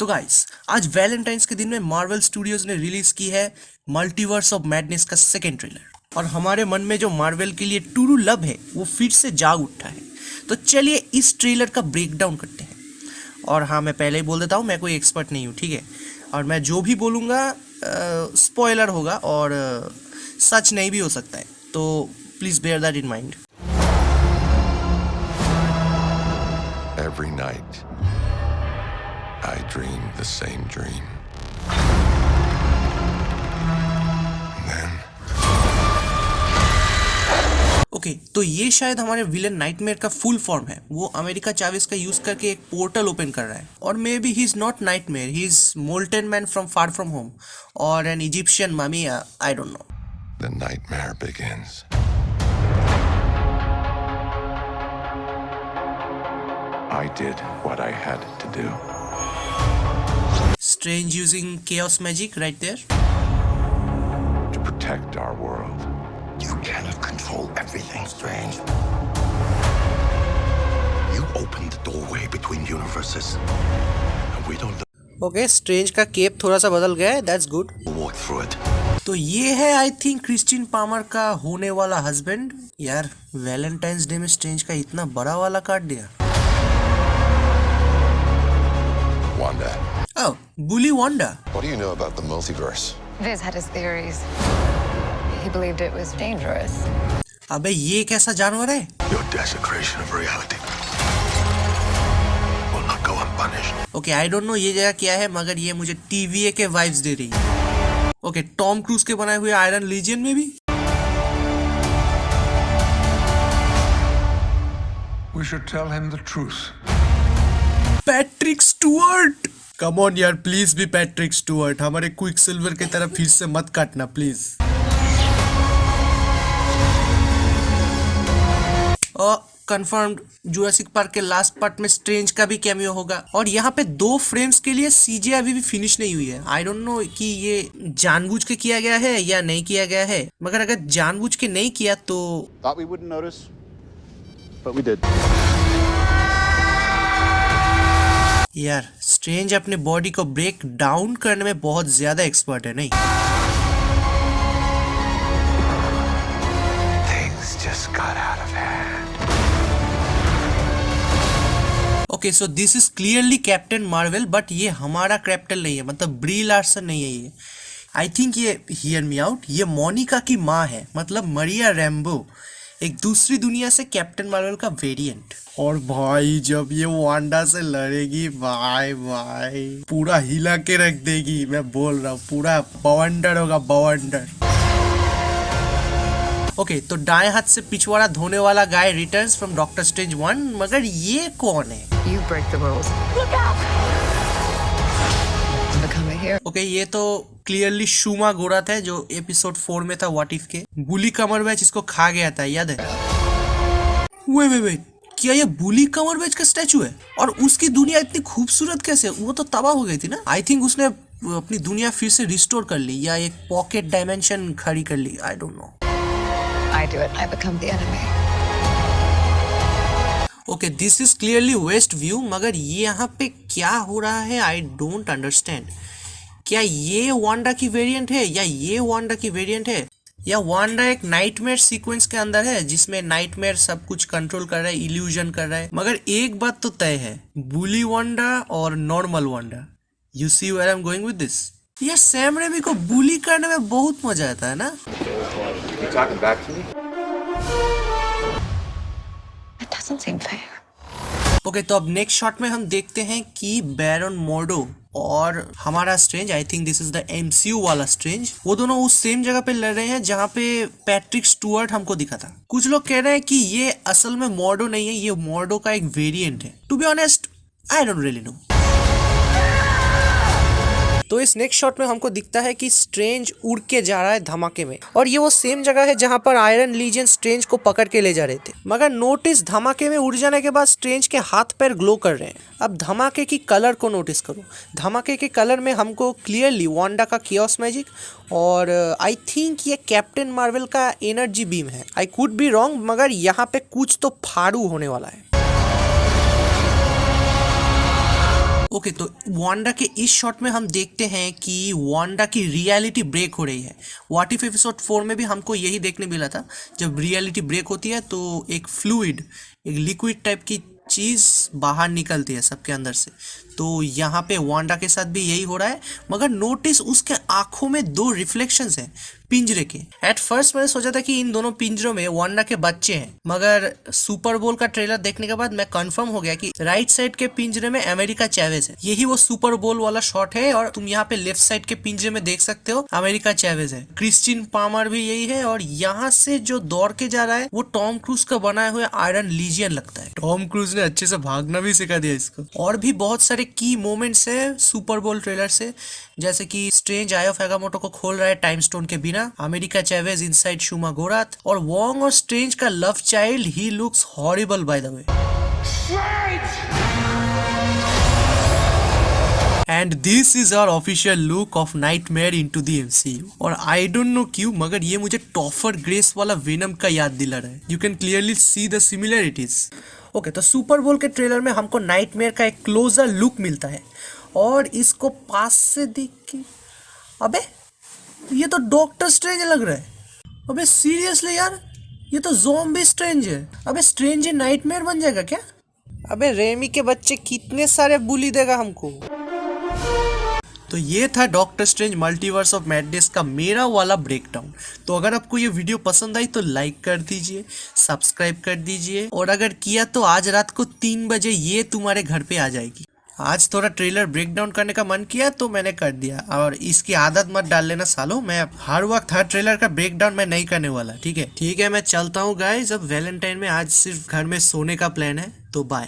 तो गाइस आज वैलेंटाइंस के दिन में मार्वल स्टूडियोज ने रिलीज की है मल्टीवर्स ऑफ मैडनेस का सेकेंड ट्रेलर और हमारे मन में जो मार्वल के लिए ट्रू लव है वो फिर से जाग उठा है। तो चलिए इस ट्रेलर का ब्रेकडाउन करते हैं। और हाँ, मैं पहले ही बोल देता हूँ, मैं कोई एक्सपर्ट नहीं हूँ, ठीक है। और मैं जो भी बोलूँगा स्पॉइलर होगा और सच नहीं भी हो सकता है, तो please bear that in mind. Every night, I dream the same dream. And then, okay तो ये शायद हमारे विलन नाइटमेयर का फुल फॉर्म है। वो अमेरिका चावेस का यूज करके एक पोर्टल ओपन कर रहा है। और maybe he is not nightmare, he is Molten Man from Far From Home और an Egyptian mummy, I don't know. the nightmare begins. I did what I had to do. Strange using chaos magic right there. To protect our world. You cannot control everything, Strange. You opened the doorway between universes, and we don't okay strange का cap थोड़ा सा बदल गया है, that's good. walk through it. तो ये है I think Kristin Palmer का होने वाला हस्बैंड। यार वैलेंटाइंस डे में स्ट्रेंज का इतना बड़ा वाला काट दिया। Wanda, oh bully Wanda. what do you know about the multiverse? Viz had his theories. He believed it was dangerous. अबे ये कैसा जानवर है? Your desecration of reality will not go unpunished. Okay I don't no ये जगह क्या है, मगर ये मुझे टीवीए के वाइब्स दे रही है। ओके टॉम क्रूज के बनाए हुए आयरन लीजियन में भी। We should tell him the truth. Patrick Stuart, come on यार, प्लीज भी पैट्रिक स्टुअर्ट। हमारे क्विक सिल्वर की तरफ फिर से मत काटना प्लीज। कंफर्म्ड जुरासिक पार्क के लास्ट पार्ट में स्ट्रेंज का भी कैमियो होगा। और यहाँ पे 2 फ्रेम्स के लिए सीजे अभी भी फिनिश नहीं हुई है। आई डोंट नो कि ये जानबूझ के किया गया है या नहीं किया गया है, मगर अगर जानबूझ के नहीं किया तो Thought we wouldn't notice, but we did. यार स्ट्रेंज अपने बॉडी को ब्रेक डाउन करने में बहुत ज्यादा एक्सपर्ट है, नहीं? Things just got out of hand. Okay so this is clearly captain Marvel, but ये हमारा कैप्टन नहीं है, मतलब ब्री लार्सन नहीं है ये। आई थिंक ये, हियर मी आउट, ये मोनिका की माँ है, मतलब मरिया रैम्बो, एक दूसरी दुनिया से कैप्टन मार्वल का वेरिएंट। और भाई जब ये वांडा से लड़ेगी, भाई भाई पूरा हिला के रख देगी, मैं बोल रहा हूँ, पूरा बवंडर होगा, बवंडर। ओके तो दाएं हाथ से पिछवाड़ा धोने वाला गाय रिटर्न्स फ्रॉम डॉक्टर स्ट्रेंज 1, मगर ये कौन है? You break the rules. Look out! Become a hero. Okay ये तो क्लियरली शुमा गोराथ है जो एपिसोड 4 में था व्हाट इफ के। बुली कमरबैच इसको खा गया था, याद है? वे क्या ये बुली कमरबैच का स्टैचू है? और उसकी दुनिया इतनी खूबसूरत कैसे? वो तो तबाह हो गई थी ना। आई थिंक उसने अपनी दुनिया फिर से रिस्टोर कर ली या एक पॉकेट डायमेंशन खड़ी कर ली, I don't know. I do it. I become the enemy. Okay this is clearly Westview, मगर ये यहाँ पे क्या हो रहा है आई डोंट अंडरस्टैंड। क्या ये वांडा की वेरिएंट है या ये वांडा की वेरिएंट है, या वांडा एक नाइटमेयर सीक्वेंस के अंदर है जिसमें नाइटमेयर सब कुछ कंट्रोल कर रहा है, इल्यूजन कर रहा है। मगर एक बात तो तय है, बुली वांडा और normal Wanda. You see where I am going with this. यार सैम रेमी को बुली करने में बहुत मजा आता है ना। You talking back to me? It doesn't seem fair. Okay तो अब नेक्स्ट शॉट में हम देखते हैं कि बैरन मोर्डो और हमारा strange, I think this is the MCU वाला स्ट्रेंज, वो दोनों उस सेम जगह पे लड़ रहे हैं जहाँ पे पैट्रिक स्टुअर्ट हमको दिखा था। कुछ लोग कह रहे हैं कि ये असल में मोर्डो नहीं है, ये मोर्डो का एक वेरिएंट है। To be honest I don't really know. तो इस नेक्स्ट शॉट में हमको दिखता है कि स्ट्रेंज उड़ के जा रहा है धमाके में, और ये वो सेम जगह है जहां पर आयरन लीजियन स्ट्रेंज को पकड़ के ले जा रहे थे। मगर नोटिस धमाके में उड़ जाने के बाद स्ट्रेंज के हाथ पैर ग्लो कर रहे हैं। अब धमाके की कलर को नोटिस करो, धमाके के कलर में हमको क्लियरली वांडा का कियोस मैजिक और आई थिंक ये कैप्टन मार्वल का एनर्जी बीम है। आई कुड बी रॉन्ग, मगर यहाँ पे कुछ तो फाड़ू होने वाला है। ओके तो वांडा के इस शॉट में हम देखते हैं कि वांडा की रियलिटी ब्रेक हो रही है। व्हाट इफ एपिसोड 4 में भी हमको यही देखने मिला था, जब रियलिटी ब्रेक होती है तो एक फ्लूइड, एक लिक्विड टाइप की चीज़ बाहर निकलती है सबके अंदर से। तो यहाँ पे वांडा के साथ भी यही हो रहा है, मगर नोटिस उसके आंखों में 2 रिफ्लेक्शंस हैं पिंजरे के। एट फर्स्ट मैंने सोचा था कि इन दोनों पिंजरों में वांडा के बच्चे हैं, मगर सुपर बोल का ट्रेलर देखने के बाद मैं कंफर्म हो गया कि राइट साइड के पिंजरे में अमेरिका चैवेज है। यही वो सुपर बोल वाला शॉट है, और तुम यहाँ पे लेफ्ट साइड के पिंजरे में देख सकते हो अमेरिका चैवेज है। क्रिस्टिन पामर भी यही है, और यहाँ से जो दौड़ के जा रहा है वो टॉम क्रूज का बनाया हुआ आयरन लीजियन लगता है। टॉम क्रूज ने अच्छे से भागना भी सिखा दिया इसको। और भी बहुत सारे की मोमेंट्स है सुपर बोल ट्रेलर से, जैसे कि स्ट्रेंज आई ऑफ एगामोटो को खोल रहा है टाइम स्टोन के बिना, अमेरिका चैवेज इनसाइड शुमा गोराथ, और वोंग और स्ट्रेंज का love child he looks horrible by the way. And this is our official look of nightmare into the MCU. और आई डोंट नो क्यों, मगर ये मुझे टॉफर ग्रेस वाला वेनम का याद दिला रहा है। You can clearly see the similarities. Okay तो सुपर बोल के ट्रेलर में हमको नाइटमेयर का एक क्लोजर लुक मिलता है, और इसको पास से देख के अबे ये तो डॉक्टर स्ट्रेंज लग रहा है। अबे सीरियसली यार, ये तो ज़ॉम्बी स्ट्रेंज है। अबे स्ट्रेंज ही नाइटमेयर बन जाएगा क्या? अबे रेमी के बच्चे कितने सारे बुली देगा हमको। तो ये था doctor strange multiverse of madness का मेरा वाला ब्रेकडाउन। तो अगर आपको ये वीडियो पसंद आई तो लाइक कर दीजिए, सब्सक्राइब कर दीजिए, और अगर किया तो आज रात को 3 बजे ये तुम्हारे घर पे आ जाएगी। आज थोड़ा ट्रेलर ब्रेकडाउन करने का मन किया तो मैंने कर दिया, और इसकी आदत मत डाल लेना सालों। मैं हर वक्त हर ट्रेलर का ब्रेकडाउन मैं नहीं करने वाला। ठीक है मैं चलता हूँ गाइस, अब वैलेंटाइन में आज सिर्फ घर में सोने का प्लान है, तो बाय।